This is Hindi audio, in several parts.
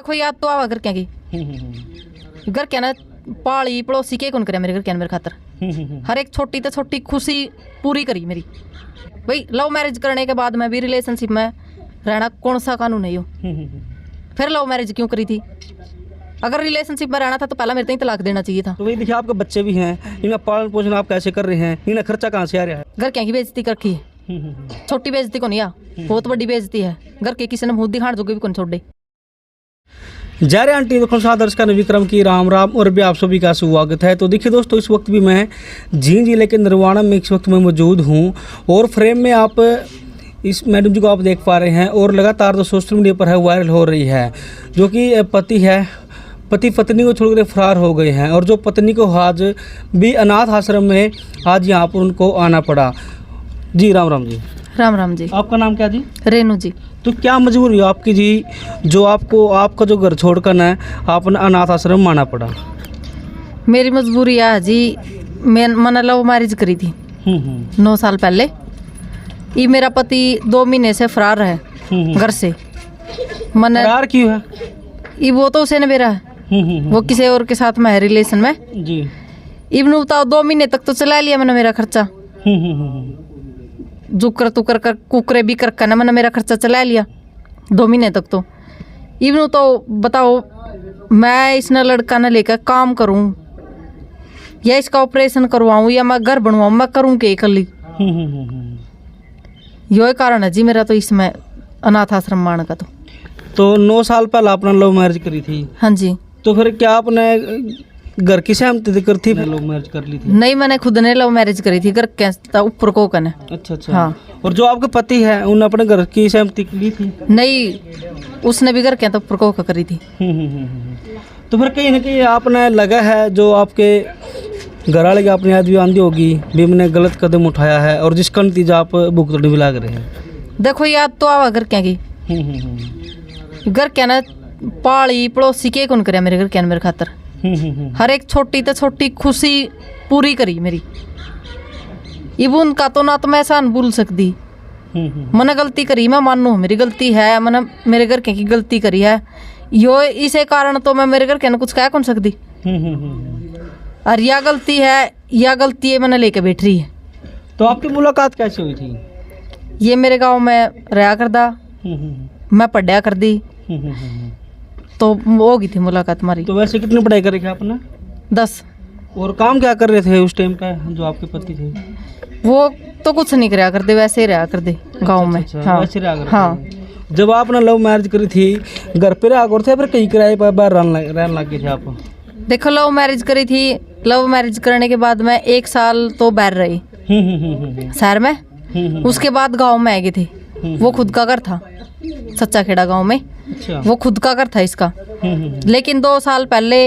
देखो याद तो आवा घर क्या की घर क्या ना पाली पड़ोसी के कौन करे मेरे घर क्या मेरे खातर हर एक छोटी तो छोटी खुशी पूरी करी मेरी। भाई लव मैरिज करने के बाद मैं भी रिलेशनशिप में रहना कौन सा कानून है यो, फिर लव मैरिज क्यों करी थी? अगर रिलेशनशिप में रहना था तो पहला मेरे को ही तलाक देना चाहिए था। तो वही देखिए आपके बच्चे भी हैं, इनका पालन पोषण आप कैसे कर रहे हैं, इनका खर्चा कहाँ से आ रहा है? घर क्या की बेइज्जती कर रखी है, छोटी बेइज्जती को नहीं आ, बहुत बड़ी बेइज्जती है। घर के किसी ने मुंह दिखाने जोगे भी कौन छोड़ दे। जय रे आंटी दोस्तों सादर्श का विक्रम की राम राम और भी आप सभी का स्वागत है। तो देखिए दोस्तों इस वक्त भी मैं जींद जिले के नरवाना में इस वक्त मैं मौजूद हूँ और फ्रेम में आप इस मैडम जी को आप देख पा रहे हैं और लगातार जो सोशल मीडिया पर है वायरल हो रही है, जो कि पति पत्नी को छोड़कर फरार हो गए हैं और जो पत्नी को आज भी अनाथ आश्रम में आज यहाँ पर उनको आना पड़ा। जी राम राम जी। राम राम जी। आपका नाम क्या जी? रेनू जी। तो क्या मजबूरी है आपकी जी जो आपको आपका जो घर छोड़कर है आपने अनाथ आश्रम में आना पड़ा? मेरी मजबूरी है जी, मैंने लव मैरिज करी थी 9 साल पहले। ये मेरा पति 2 महीने से फरार है घर से। मैंने फरार क्यों है? ये वो तो उसे ने मेरा है, वो किसी और के साथ में है रिलेशन में जी। इब्न बताओ 2 महीने तक तो चला लिया मैंने मेरा खर्चा, जुकर तुकर कर कुकरे भी कर ना मैंने मेरा खर्चा चला लिया 2 महीने तक। तो इब्न तो बताओ मैं इसने लड़का न लेकर काम करूं या इसका ऑपरेशन करवाऊं या मैं घर बनवाऊं, मैं करूं के इकल्ली? यही कारण है जी मेरा तो इसमें अनाथ आश्रम मान का। तो 9 साल पहले आपने लव मैरिज करी थी? हाँ जी। तो फिर क्या आपने घर की सहमति कर थी लव मैरिज कर ली थी? नहीं, मैंने खुद ने लव मैरिज करी थी घर के ऊपर को कने। अच्छा अच्छा। हाँ। और जो आपके पति है उन्होंने अपने घर की सहमति ली थी? नहीं, उसने भी घर के ऊपर को करी थी। तो फिर कहीं ना कहीं आपने लगा है जो आपके घर वाले की अपनी याद भी आंधी होगी भी मैंने गलत कदम उठाया है और जिसका नतीजा आप भुगतने भी लग रहे हैं। देखो याद तो आवा घर क्या की घर क्या ना पाली पड़ोसी के कौन करे मेरे घर क्या मेरे खातर हर एक छोटी तो छोटी खुशी पूरी करी मेरी। इब उनका तो ना तो मैं एहसान भूल सकती। मैंने गलती करी, मैं मानू मेरी गलती है, मैंने मेरे घर के की गलती करी है यो, इसे कारण तो मैं मेरे घर के ना कुछ कह कौन सकती। और या गलती है मैंने लेके बैठ रही है। तो आपकी मुलाकात कैसे हुई थी? ये मेरे गांव में रहा करदा, मैं पढ़ा कर दी तो होगी थी मुलाकात हमारी। तो वैसे कितनी पढ़ाई कर रखे आपने? 10। और काम क्या कर रहे थे उस टाइम का जो आपके पति थे? वो तो कुछ नहीं कराया करते, वैसे ही रहा करते गाँव में। हाँ वैसे रहा करते। हाँ। जब आपने लव मैरिज करी थी घर पे रहा करते फिर कहीं किराए पर बाहर रहने लग गए थे आप? देखो लव मैरिज करी थी, लव मैरिज करने के बाद मैं 1 साल तो बाहर रही शहर में। उसके बाद गाँव में आ गए थे। वो खुद का घर था सच्चा खेड़ा गाँव में। अच्छा। वो खुद का घर था इसका। लेकिन 2 साल पहले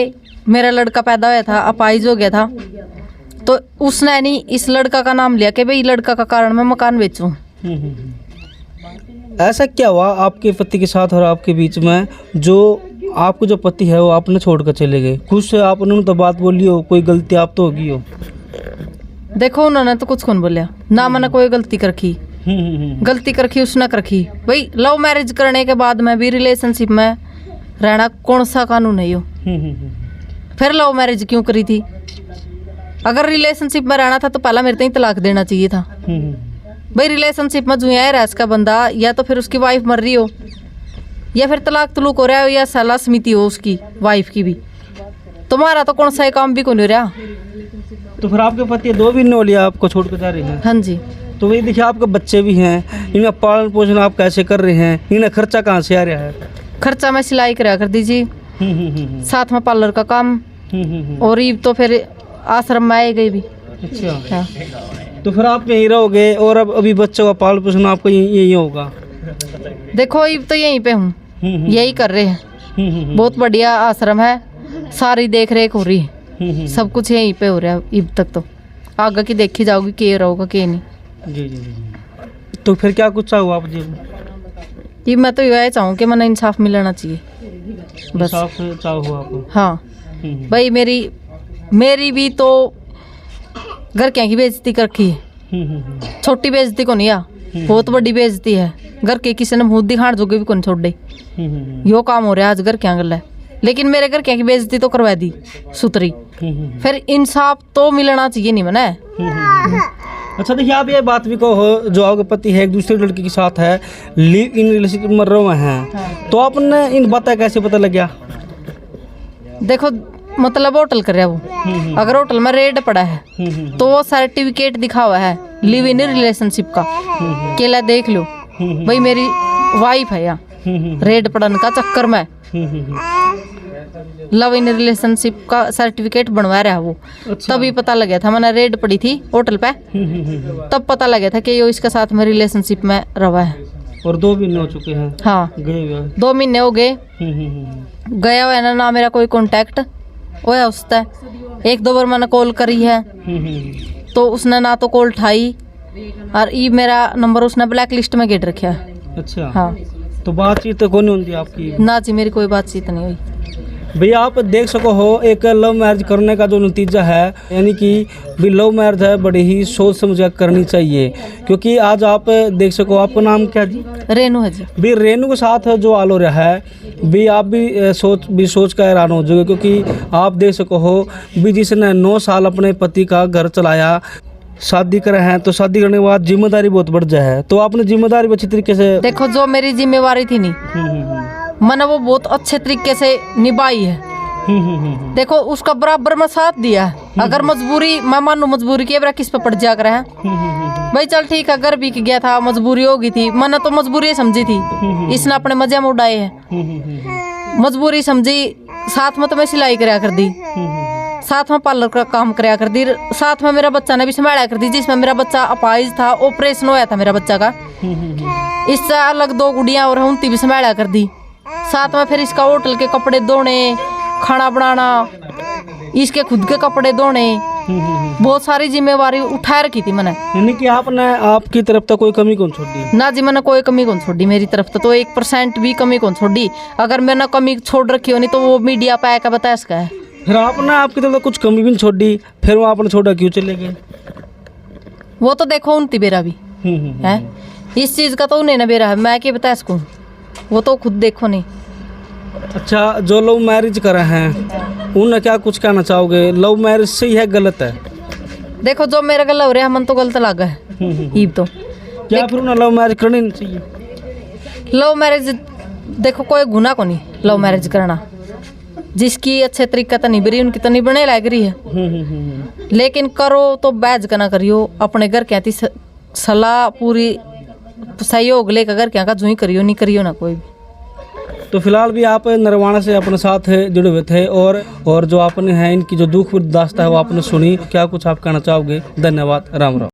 मेरा लड़का पैदा हुआ था, अपाहिज हो गया था, तो उसने नहीं इस लड़का का नाम लिया कि भाई लड़का का कारण मैं मकान बेचूं। ऐसा क्या हुआ आपके पति के साथ और आपके बीच में जो आपको जो पति है वो आपने छोड़कर चले गए? कुछ आपने तो बात बोली हो, कोई गलती आप तो होगी हो? देखो उन्होंने तो कुछ कौन बोलिया ना, मैंने कोई गलती कर रखी। गलती कर रखी उसने कर रखी। भाई लव मैरिज करने के बाद मैं भी रिलेशनशिप में रहना कौन सा कानून है यो, फिर लव मैरिज क्यों करी थी? अगर रिलेशनशिप में रहना था तो पहला मेरे को ही तलाक देना चाहिए था। भाई रिलेशनशिप में जो है रहा इसका बंदा, या तो फिर उसकी वाइफ मर रही हो या फिर तलाक तलूक हो रहा हो या सलाह समिति हो उसकी वाइफ की भी, तुम्हारा तो कौन सा काम भी को नहीं रहा। तो फिर आपके पति 2 महीने हो लिया आपको छोड़ कर जा रहे हैं? हाँ जी। तो वही देखिए आपके बच्चे भी हैं, इनका पालन पोषण आप कैसे कर रहे हैं, इनका खर्चा कहाँ से आ रहा है? खर्चा मैं सिलाई करा कर दीजिए, साथ में पार्लर का काम, और ये तो फिर आश्रम में आए गई भी। अच्छा। हाँ। तो फिर आप यहीं रहोगे और अब अभी बच्चों का पालन पोषण आपको यही होगा? देखो ये तो यहीं पे हूँ, यही कर रहे हैं। बहुत बढ़िया आश्रम है, सारी देख रेख हो रही है, सब कुछ यहीं पे हो रहा है। अब तक तो आगे की देखी जाओगी के रहोगा के नहीं। जी जी। तो फिर क्या कुछ चाहो आप जी? ये मैं तो यही चाहूँ कि मैंने इंसाफ मिलना चाहिए बस। इंसाफ चाहो आप? हाँ भाई, मेरी भी तो घर क्या की बेइज्जती कर रखी है, छोटी बेइज्जती को नहीं आ, बहुत बड़ी बेइज्जती है। घर के किसी ने मुंह दिखाण जोगे भी कौन छोड़ दे। यो काम हो रहा है आज घर क्या गल है, लेकिन मेरे घर क्या की बेइज्जती तो करवा दी सुतरी। फिर इंसाफ तो मिलना चाहिए नहीं मना। अच्छा देखिए, आप ये बात भी कहो, जो आपके पति है एक दूसरे लड़की के साथ है, लिव इन रिलेशनशिप में रहे हैं, तो आपने इन बातें कैसे पता लग गया? देखो मतलब होटल कर रहा वो, अगर होटल में रेड पड़ा है तो वो सर्टिफिकेट दिखा हुआ है लिव इन रिलेशनशिप का, केला देख लो भाई मेरी वाइफ है यहाँ, रेड पड़न का चक्कर में लव इन रिलेशनशिप का सर्टिफिकेट बनवा रहा है वो। अच्छा। तभी पता लगा था, मैंने रेड पड़ी थी होटल पे, तब पता लगा था कि ये इसके साथ में रिलेशनशिप में रहा है। और 2 महीने हो चुके हैं हाँ, गए हुए? 2 महीने हो गए गया हुआ है ना मेरा कोई कांटेक्ट वो है उससे। 1-2 बार मैंने कॉल करी है तो उसने ना तो कॉल उठाई, और ये मेरा नंबर उसने ब्लैक लिस्ट में गेट रखा है। अच्छा। हाँ, तो बातचीत तो कौन होती आपकी? ना जी मेरी कोई बातचीत नहीं हुई। भैया आप देख सको हो, एक लव मैरिज करने का जो नतीजा है, यानी कि भी लव मैरिज है बड़ी ही सोच समझ कर करनी चाहिए, क्योंकि आज आप देख सको, आपका नाम क्या जी? रेनू है जी। भी रेनू के साथ जो हाल हो रहा है भी आप भी सोच कर हैरान हो जाओगे, क्योंकि आप देख सको हो भी जिसने 9 साल अपने पति का घर चलाया, शादी करे हैं, तो शादी करने के बाद जिम्मेदारी बहुत बढ़ जाए, तो आपने जिम्मेदारी अच्छी तरीके से देखो जो मेरी जिम्मेवारी थी नहीं मैंने वो बहुत अच्छे तरीके से निभाई है। देखो उसका बराबर में साथ दिया है। अगर मजबूरी मैं मानू मजबूरी की अब किस पे पड़ जा कर है भाई, चल ठीक है घर बिक गया था, मजबूरी हो गई थी, मैंने तो मजबूरी समझी थी, इसने अपने मजे में उड़ाए हैं। मजबूरी समझी, साथ में तो मैं सिलाई कराया कर दी, साथ में पार्लर का काम कराया कर दी, साथ में मेरा बच्चा ने भी संभाला कर दी, जिसमें मेरा बच्चा अपाहिज था, ऑपरेशन होया था मेरा बच्चा का, इससे अलग 2 गुड़ियां और उनती भी संभाला कर दी। साथ में फिर इसका होटल के कपड़े धोने, खाना बनाना, इसके खुद के कपड़े धोने, बहुत सारी जिम्मेवारी उठा रखी थी मैंने। यानी कि आपने आपकी तरफ तक कोई कमी कौन छोड़ी? ना जी मैंने कोई कमी कौन छोड़ी, मेरी तरफ तो 1% भी कमी कौन छोड़ी। अगर मैंने कमी छोड़ रखी हो नहीं तो वो मीडिया पे आया बता इसका है। फिर आपने आपकी तरफ कुछ कमी भी नहीं छोड़ी, फिर वो आपने छोड़ा क्यों चले गए? वो तो देखो उनती बेरा भी है, इस चीज का तो उन्हें ना बेरा है, मैं क्या बता इसको, वो तो खुद देखो नहीं। अच्छा, जो लव मैरिज करे हैं उन्हें क्या कुछ कहना चाहोगे? लव मैरिज सही है गलत है? देखो जो मेरा गला हो रहा है मन तो गलत लगा है ईब तो, क्या फिर उन्हें लव मैरिज करनी नहीं चाहिए? लव मैरिज देखो कोई गुनाह को नहीं लव मैरिज करना, जिसकी अच्छे तरीका तो नहीं बरी उनकी तो नहीं बने लग रही है, लेकिन करो तो बैज का ना करियो, अपने घर क्या सलाह पूरी सहयोग लेकर घर क्या का जो ही करियो, नहीं करियो ना कोई भी। तो फिलहाल भी आप नरवाना से अपने साथ जुड़े हुए थे, और जो आपने है इनकी जो दुख दास्ता है वो आपने सुनी, क्या कुछ आप कहना चाहोगे? धन्यवाद, राम राम।